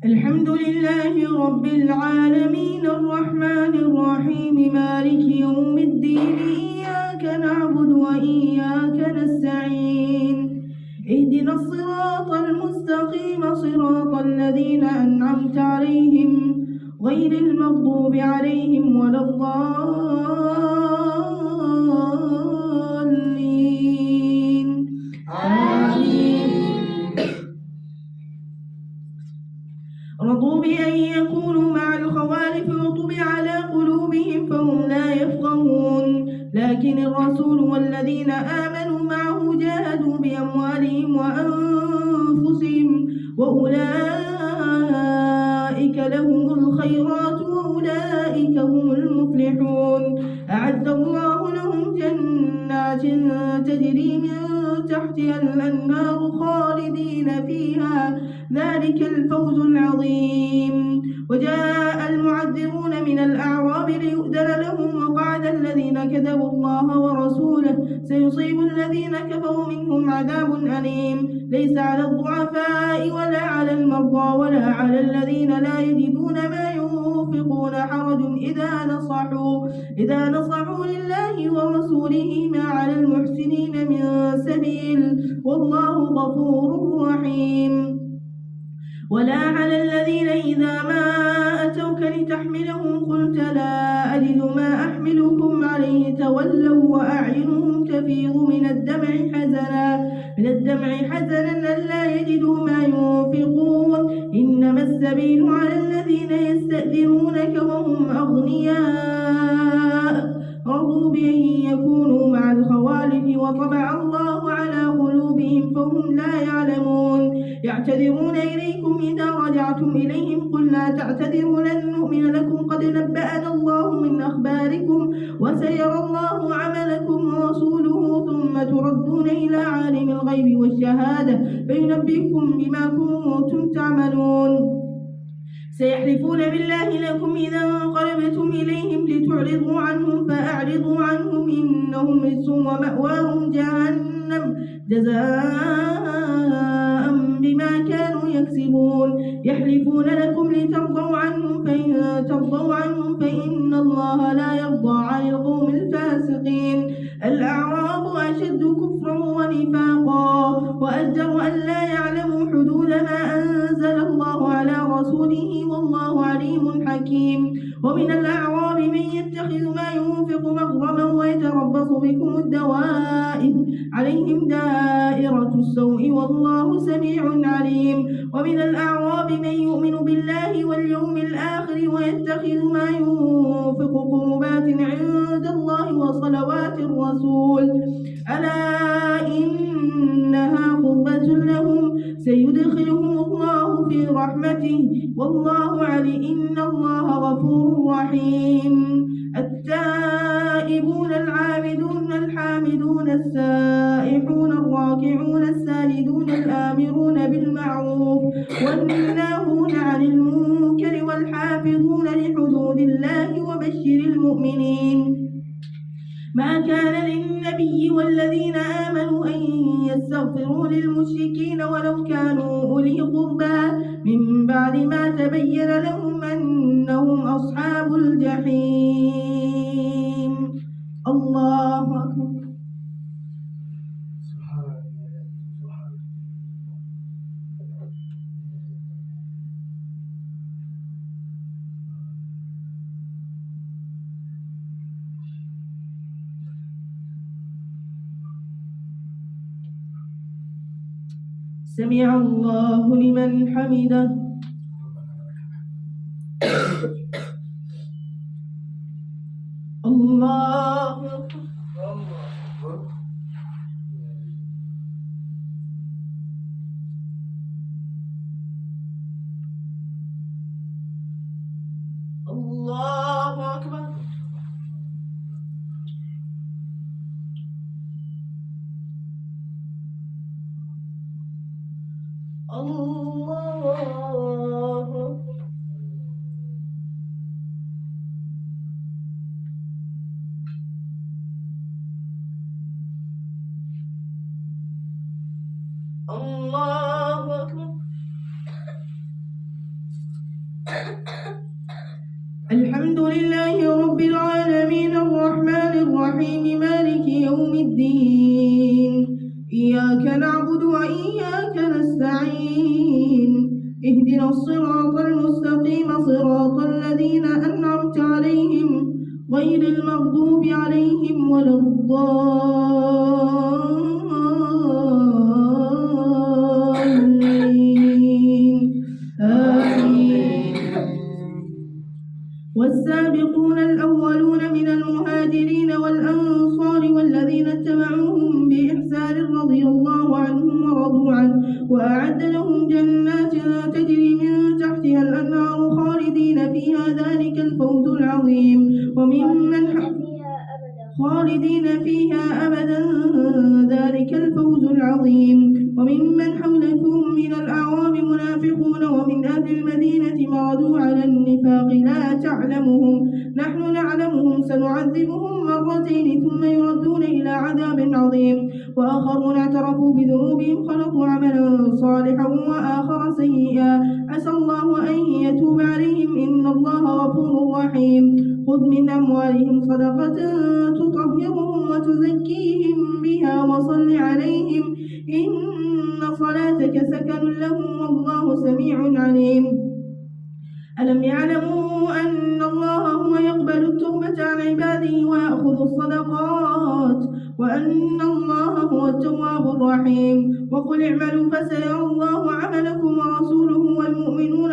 الحمد لله رب العالمين الرحمن الرحيم مالك يوم الدين إياك نعبد وإياك نستعين اهدنا الصراط المستقيم صراط الذين أنعمت عليهم غير المغضوب عليهم ولا الضالين آمين. رضوا بأن يكونوا مع الخوالف وطبع على قلوبهم فهم لا يفقهون لكن الرسول والذين آمنوا معه جاهدوا بأموالهم وأنفسهم وأولئك لهم الخيرات وأولئك هم المفلحون أعد الله لهم جنات تجري من تحتها الأنهار خالدين فيها ذلك الفوز العظيم. وجاء المعذرون من الأعراب ليؤذن لهم وقعد الذين كذبوا الله ورسوله سيصيب الذين كفروا منهم عذاب أليم ليس على الضعفاء ولا على المرضى ولا على الذين لا يجدون ما ينفقون حرج إذا نصحوا لله ورسوله ما على المحسنين من سبيل والله غفور رحيم. ولا على الذين إذا ما أتوك لتحملهم قلت لا أجد ما أحملكم عليه تولوا وأعينهم تفيض من الدمع حزنا ألا يجدوا ما ينفقون إنما السبيل على الذين يستأذنونك وهم أغنياء رضوا بأن يكونوا مع الخوالف وطبع الله على قلوبهم فهم لا يعلمون يعتذرون إليكم إذا رجعتم إليهم قل لا تعتذروا لن نؤمن لكم قد نبأنا الله من أخباركم وسيرى الله عملكم ورسوله ثم تردون إلى عالم الغيب والشهادة فينبئكم بما كنتم تعملون سيحلفون بالله لكم إذا انقلبتم إليهم لتعرضوا عنهم فأعرضوا عنهم إنهم رجس ومأواهم جهنم جزاء بما كانوا يكسبون يحلفون لكم لترضوا عنهم فإن ترضوا عنهم فإن الله لا يرضى عن القوم الفاسقين الأعراب أشد كفرا ونفاقا وأجدر أن لا يعلموا حدود ما أنزل الله على رسوله والله عليم حكيم ومن الأعراب من يتخذ ما ينفق مغرما ويتربص بكم الدوائر عليهم دائرة السوء والله سميع عليم ومن الأعراب من يؤمن بالله واليوم الآخر ويتخذ ما ينفق قربات عند الله وصلوات الرسول ألا إنها قربة لهم سيدخلهم الله في رحمته والله علي إن الله غفور رحيم التائبون العابدون الحامدون السائحون الراكعون الساجدون الآمرون بالمعروف والناهون عن المنكر والحافظون لحدود الله وبشر المؤمنين ما كان للنبي والذين آمنوا أن يستغفروا للمشركين ولو كانوا أولي قربى من بعد ما تبين لهم أنهم أصحاب الجحيم الله أكبر سمع الله لمن حمده الله أكبر الله أكبر الله الله أكبر إياك نعبد وإياك نستعين اهدنا الصراط المستقيم صراط الذين أنعمت عليهم غير المغضوب عليهم ولا الضالين آمين. والسابقون الأولون من المهاجرين والأنصار والذين اتبعوهم بإحسان رضي الله عنهم ورضوا عنه وأعد لهم جنات تجري من تحتها الأنهار خالدين فيها ذلك الفوز العظيم خالدين فيها أبدا ذلك الفوز العظيم. وممن حولكم من الأعراب منافقون ومن أهل المدينة مردوا على النفاق لا تعلمهم نحن نعلمهم سنعذبهم مرتين ثم يردون إلى عذاب عظيم. وآخرون اعترفوا بذنوبهم خلقوا عملا صالحا وآخر سيئا عسى الله أن يتوب عليهم إن الله غفور رحيم. خذ من أموالهم صدقة تطهرهم وتزكيهم بها وصل عليهم إن صلاتك سكن لهم والله سميع عليم. ألم يعلموا أن الله هو يقبل التوبة عن عباده ويأخذ الصدقات وأن الله هو التواب الرحيم. وقل اعملوا فسيرى الله عملكم ورسوله والمؤمنون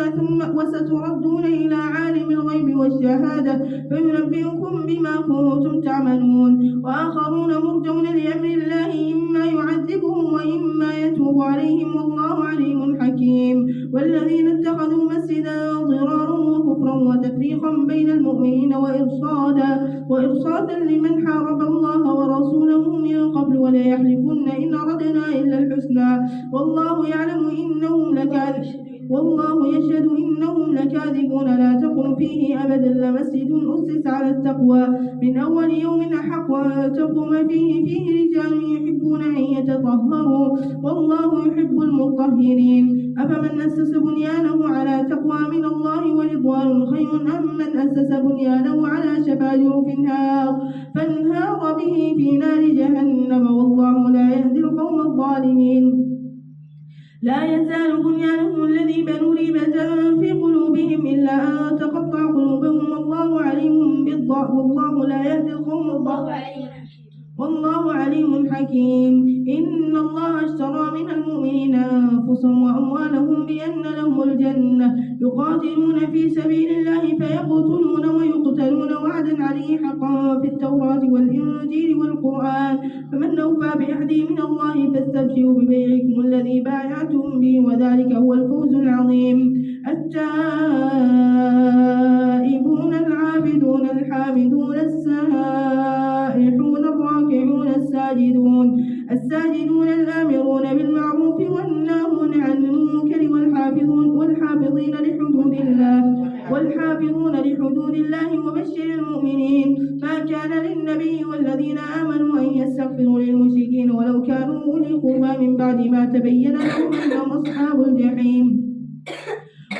وستردون إلى عالم الغيب والشهادة فينبئكم بما كنتم تعملون. وآخرون مرجون لأمر الله إما يعذبهم وإما يتوب عليهم والله عليم حكيم. والذين اتخذوا مسجدا ضرارا وكفرا وتفريقا بين المؤمنين وإرصادا لمن حارب الله ورسوله من قبل ولا يحلفن إن أردنا إلا الحسنى والله يشهد إنهم لكاذبون. لا تقم فيه أبدا لمسجد أسس على التقوى من أول يوم أحق أن تقوم فيه رجال يحبون أن يتطهروا والله يحب المطهرين. أفمن أسس بنيانه على تقوى من الله ورضوان خير أم من أسس بنيانه على شفا جرف فانهار به في نار جهنم والله لا يهدي القوم الظالمين. لا يزال بنيانهم الذي بنوا ريبة في قلوبهم إلا أن تقطع قلوبهم والله عليم والله لا يهدي القوم الظالمين والله عليم حكيم. إن الله اشترى من المؤمنين أنفسهم وأموالهم بأن لهم الجنة يقاتلون في سبيل الله فيقتلون ويقتلون وعدا عليه حقا في التوراة والإنجيل والقرآن فمن أوفى بعهده من الله فاستبشروا ببيعكم الذي بايعتم به وذلك هو الفوز العظيم. التائبون العابدون الحامدون السائحون الراكعون الساجدون الآمرون بالمعروف والناهون عن المنكر والحافظون لحدود الله وبشر المؤمنين. ما كان للنبي والذين آمنوا أن يستغفروا للمشركين ولو كانوا أولي قربى من بعد ما تبين لهم أنهم أصحاب الجحيم.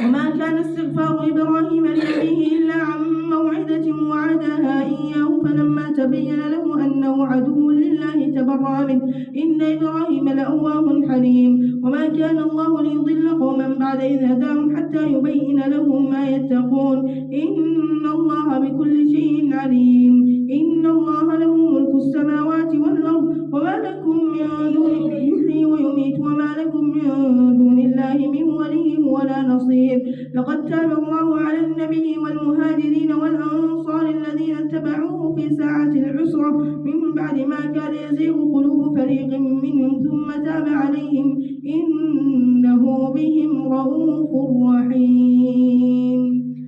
وما كان استغفار إبراهيم لأبيه إلا عن موعدة وعدها إياه فلما تبين له أنه عدو لله تبرأ منه إن إبراهيم لأواه حليم. وما كان الله ليضل قوما بعد إذ هداهم حتى يبين لهم ما يتقون إن الله بكل شيء عليم. إن الله له ملك السماوات والأرض وما لكم من دونه يحيي ويميت وما لكم من دون الله من ولي ولا نصير. لقد تاب الله على النبي والمهاجرين والأنصار الذين اتبعوه في ساعة العسرة من بعد ما كان يزيغ قلوب فريق منهم ثم تاب عليهم إنه بهم رؤوف رحيم.